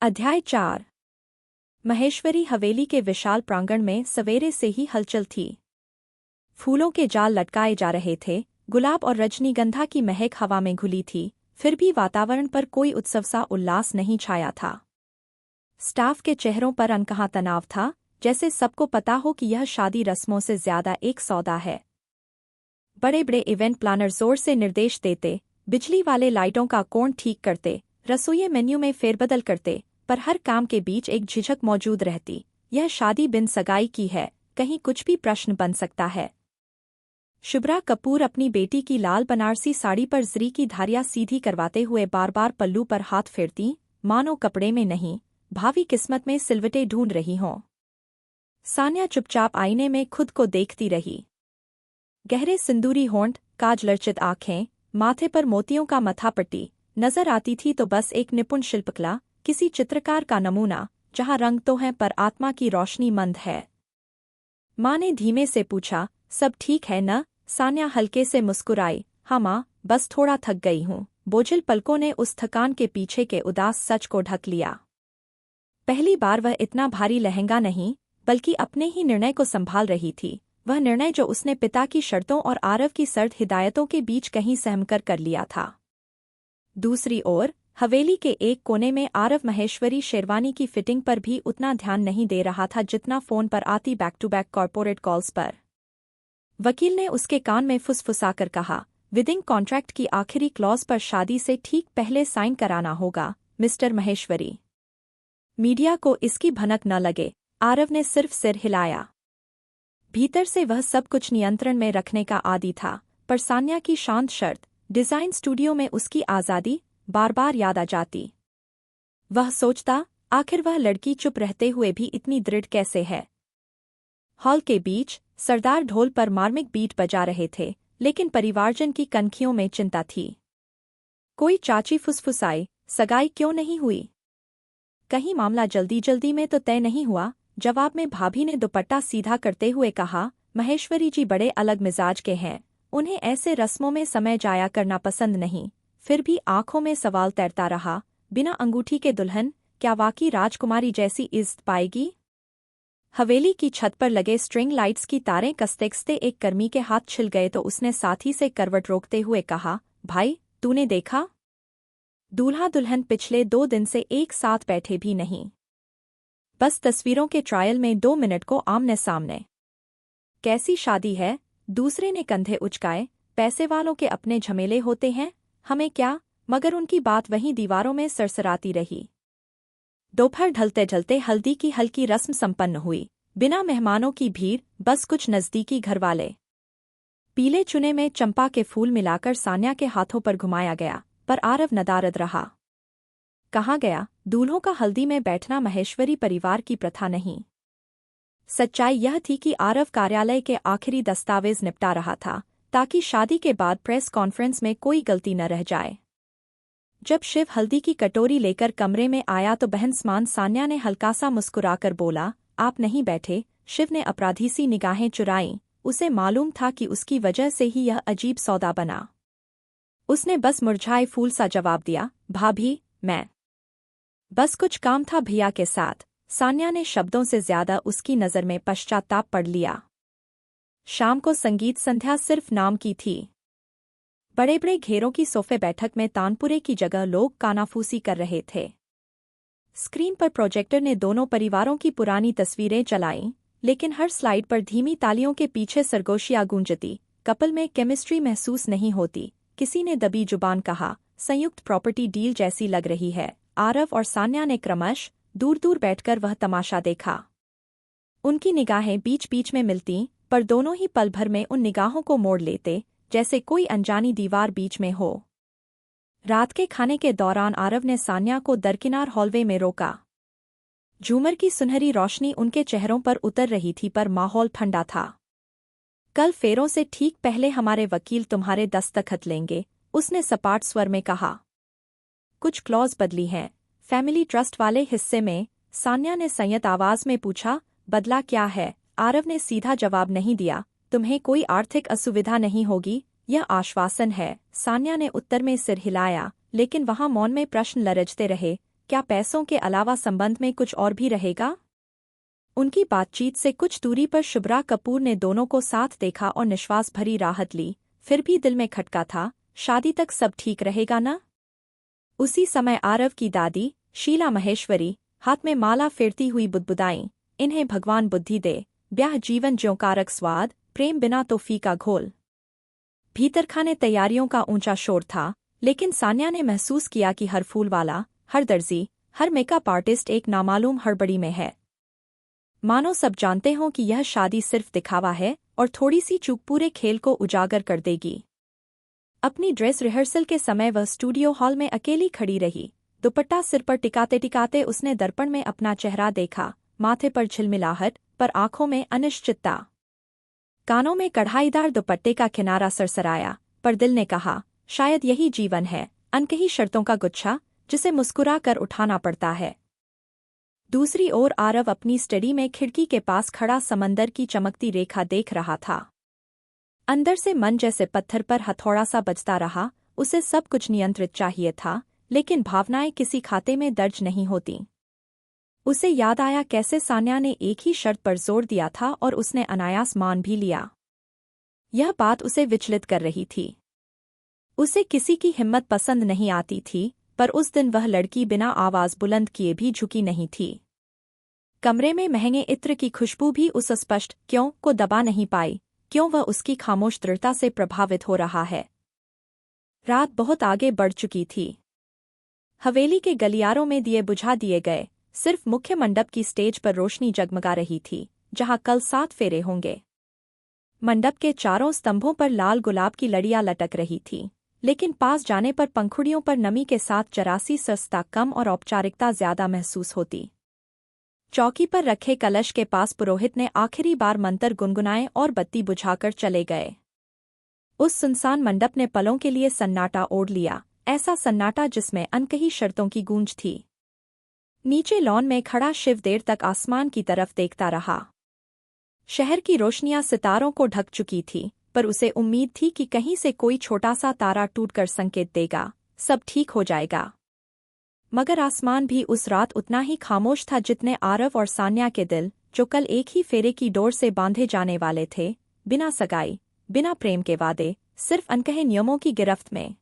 अध्याय 4। महेश्वरी हवेली के विशाल प्रांगण में सवेरे से ही हलचल थी। फूलों के जाल लटकाए जा रहे थे, गुलाब और रजनीगंधा की महक हवा में घुली थी, फिर भी वातावरण पर कोई उत्सव सा उल्लास नहीं छाया था। स्टाफ के चेहरों पर अनकहा तनाव था, जैसे सबको पता हो कि यह शादी रस्मों से ज्यादा एक सौदा है। बड़े बड़े इवेंट प्लानर जोर से निर्देश देते, बिजली वाले लाइटों का कोण ठीक करते, रसोई मेन्यू में फेरबदल करते, पर हर काम के बीच एक झिझक मौजूद रहती। यह शादी बिन सगाई की है, कहीं कुछ भी प्रश्न बन सकता है। शुभ्रा कपूर अपनी बेटी की लाल बनारसी साड़ी पर जरी की धारियां सीधी करवाते हुए बार बार पल्लू पर हाथ फेरती, मानो कपड़े में नहीं, भावी किस्मत में सिलवटें ढूंढ रही हों। सान्या चुपचाप आईने में खुद को देखती रही। गहरे सिंदूरी होंठ, काजलर्चित आंखें, माथे पर मोतियों का मथापट्टी नजर आती थी तो बस एक निपुण शिल्पकला, किसी चित्रकार का नमूना, जहां रंग तो हैं पर आत्मा की रोशनी मंद है। माँ ने धीमे से पूछा, सब ठीक है न? सान्या हल्के से मुस्कुराई, हाँ माँ, बस थोड़ा थक गई हूँ। बोझिल पलकों ने उस थकान के पीछे के उदास सच को ढक लिया। पहली बार वह इतना भारी लहंगा नहीं, बल्कि अपने ही निर्णय को संभाल रही थी। वह निर्णय जो उसने पिता की शर्तों और आरव की सर्द हिदायतों के बीच कहीं सहमकर कर लिया था। दूसरी ओर हवेली के एक कोने में आरव महेश्वरी शेरवानी की फिटिंग पर भी उतना ध्यान नहीं दे रहा था जितना फोन पर आती back to back corporate calls पर। वकील ने उसके कान में फुसफुसाकर कहा, विदिंग कॉन्ट्रैक्ट की आखिरी क्लॉज पर शादी से ठीक पहले साइन कराना होगा, मिस्टर महेश्वरी। मीडिया को इसकी भनक न लगे, आरव ने सिर्फ सिर हिलाया। भीतर से वह सब कुछ नियंत्रण में रखने का आदी था, पर सान्या की शांत शर्त, डिजाइन स्टूडियो में उसकी आज़ादी, बार बार याद आ जाती। वह सोचता, आखिर वह लड़की चुप रहते हुए भी इतनी दृढ़ कैसे है। हॉल के बीच सरदार ढोल पर मार्मिक बीट बजा रहे थे, लेकिन परिवारजन की कनखियों में चिंता थी। कोई चाची फुसफुसाई, सगाई क्यों नहीं हुई? कहीं मामला जल्दी जल्दी में तो तय नहीं हुआ? जवाब में भाभी ने दुपट्टा सीधा करते हुए कहा, महेश्वरी जी बड़े अलग मिजाज के हैं, उन्हें ऐसे रस्मों में समय जाया करना पसंद नहीं। फिर भी आंखों में सवाल तैरता रहा, बिना अंगूठी के दुल्हन क्या वाकई राजकुमारी जैसी इज्जत पाएगी? हवेली की छत पर लगे स्ट्रिंग लाइट्स की तारें कसते कसते एक कर्मी के हाथ छिल गए तो उसने साथी से करवट रोकते हुए कहा, भाई, तूने देखा? दूल्हा दुल्हन पिछले 2 दिन से एक साथ बैठे भी नहीं। बस तस्वीरों के ट्रायल में 2 मिनट को आमने सामने। कैसी शादी है? दूसरे ने कंधे उचकाए, पैसे वालों के अपने झमेले होते हैं, हमें क्या? मगर उनकी बात वहीं दीवारों में सरसराती रही। दोपहर ढलते ढलते हल्दी की हल्की रस्म संपन्न हुई, बिना मेहमानों की भीड़, बस कुछ नजदीकी घरवाले। पीले चुने में चंपा के फूल मिलाकर सान्या के हाथों पर घुमाया गया, पर आरव नदारद रहा। कहाँ गया? दूल्हों का हल्दी में बैठना महेश्वरी परिवार की प्रथा नहीं। सच्चाई यह थी कि आरव कार्यालय के आखिरी दस्तावेज निपटा रहा था, ताकि शादी के बाद प्रेस कॉन्फ्रेंस में कोई गलती न रह जाए। जब शिव हल्दी की कटोरी लेकर कमरे में आया तो बहन समान सान्या ने हल्का सा मुस्कुराकर बोला, आप नहीं बैठे? शिव ने अपराधी सी निगाहें चुराईं, उसे मालूम था कि उसकी वजह से ही यह अजीब सौदा बना। उसने बस मुरझाए फूल सा जवाब दिया, भाभी, मैं बस कुछ काम था भैया के साथ। सान्या ने शब्दों से ज्यादा उसकी नज़र में पश्चाताप पढ़ लिया। शाम को संगीत संध्या सिर्फ नाम की थी। बड़े बड़े घेरों की सोफे बैठक में तानपुरे की जगह लोग कानाफूसी कर रहे थे। स्क्रीन पर प्रोजेक्टर ने दोनों परिवारों की पुरानी तस्वीरें चलाईं, लेकिन हर स्लाइड पर धीमी तालियों के पीछे सरगोशियां गूंजती। कपल में केमिस्ट्री महसूस नहीं होती। किसी ने दबी जुबान कहा, संयुक्त प्रॉपर्टी डील जैसी लग रही है। आरव और सान्या ने क्रमश दूर दूर बैठकर वह तमाशा देखा। उनकी निगाहें बीच बीच में मिलती, पर दोनों ही पल भर में उन निगाहों को मोड़ लेते, जैसे कोई अनजानी दीवार बीच में हो। रात के खाने के दौरान आरव ने सान्या को दरकिनार हॉलवे में रोका। झूमर की सुनहरी रोशनी उनके चेहरों पर उतर रही थी, पर माहौल ठंडा था। कल फेरों से ठीक पहले हमारे वकील तुम्हारे दस्तखत लेंगे, उसने सपाट स्वर में कहा। कुछ क्लॉज बदली हैं, फैमिली ट्रस्ट वाले हिस्से में। सान्या ने संयत आवाज में पूछा, बदला क्या है? आरव ने सीधा जवाब नहीं दिया, तुम्हें कोई आर्थिक असुविधा नहीं होगी, यह आश्वासन है। सान्या ने उत्तर में सिर हिलाया, लेकिन वहां मौन में प्रश्न लरजते रहे, क्या पैसों के अलावा संबंध में कुछ और भी रहेगा? उनकी बातचीत से कुछ दूरी पर शुभ्रा कपूर ने दोनों को साथ देखा और निश्वास भरी राहत ली। फिर भी दिल में खटका था, शादी तक सब ठीक रहेगा ना? उसी समय आरव की दादी शीला माहेश्वरी हाथ में माला फेरती हुई बुदबुदाईं, इन्हें भगवान बुद्धि दे, ब्याह जीवन ज्योंकारक स्वाद, प्रेम बिना तो फीका घोल। भीतर खाने तैयारियों का ऊंचा शोर था, लेकिन सान्या ने महसूस किया कि हर फूल वाला, हर दर्जी, हर मेकअप आर्टिस्ट एक नामालूम हड़बड़ी में है। मानो सब जानते हों कि यह शादी सिर्फ दिखावा है और थोड़ी सी चूक पूरे खेल को उजागर कर देगी। अपनी ड्रेस रिहर्सल के समय वह स्टूडियो हॉल में अकेली खड़ी रही। दुपट्टा सिर पर टिकाते टिकाते उसने दर्पण में अपना चेहरा देखा, माथे पर झिलमिलाहट, पर आंखों में अनिश्चितता। कानों में कढ़ाईदार दुपट्टे का किनारा सरसराया, पर दिल ने कहा, शायद यही जीवन है, अनकही शर्तों का गुच्छा, जिसे मुस्कुरा कर उठाना पड़ता है। दूसरी ओर आरव अपनी स्टडी में खिड़की के पास खड़ा समंदर की चमकती रेखा देख रहा था। अंदर से मन जैसे पत्थर पर हथौड़ा सा बजता रहा। उसे सब कुछ नियंत्रित चाहिए था, लेकिन भावनाएं किसी खाते में दर्ज नहीं होती। उसे याद आया कैसे सान्या ने एक ही शर्त पर जोर दिया था और उसने अनायास मान भी लिया। यह बात उसे विचलित कर रही थी। उसे किसी की हिम्मत पसंद नहीं आती थी, पर उस दिन वह लड़की बिना आवाज बुलंद किए भी झुकी नहीं थी। कमरे में महंगे इत्र की खुशबू भी उस स्पष्ट क्यों को दबा नहीं पाई, क्यों वह उसकी खामोश दृढ़ता से प्रभावित हो रहा है। रात बहुत आगे बढ़ चुकी थी। हवेली के गलियारों में दिए बुझा दिए गए, सिर्फ मुख्य मंडप की स्टेज पर रोशनी जगमगा रही थी, जहां कल 7 फेरे होंगे। मंडप के चारों स्तंभों पर लाल गुलाब की लड़ियां लटक रही थी, लेकिन पास जाने पर पंखुड़ियों पर नमी के साथ जरासी सस्ता कम और औपचारिकता ज्यादा महसूस होती। चौकी पर रखे कलश के पास पुरोहित ने आखिरी बार मंत्र गुनगुनाए और बत्ती बुझाकर चले गए। उस सुनसान मंडप ने पलों के लिए सन्नाटा ओढ़ लिया, ऐसा सन्नाटा जिसमें अनकही शर्तों की गूंज थी। नीचे लॉन में खड़ा शिव देर तक आसमान की तरफ देखता रहा। शहर की रोशनियां सितारों को ढक चुकी थी, पर उसे उम्मीद थी कि कहीं से कोई छोटा सा तारा टूटकर संकेत देगा, सब ठीक हो जाएगा। मगर आसमान भी उस रात उतना ही खामोश था जितने आरव और सान्या के दिल, जो कल एक ही फेरे की डोर से बांधे जाने वाले थे, बिना सगाई, बिना प्रेम के वादे, सिर्फ अनकहे नियमों की गिरफ्त में।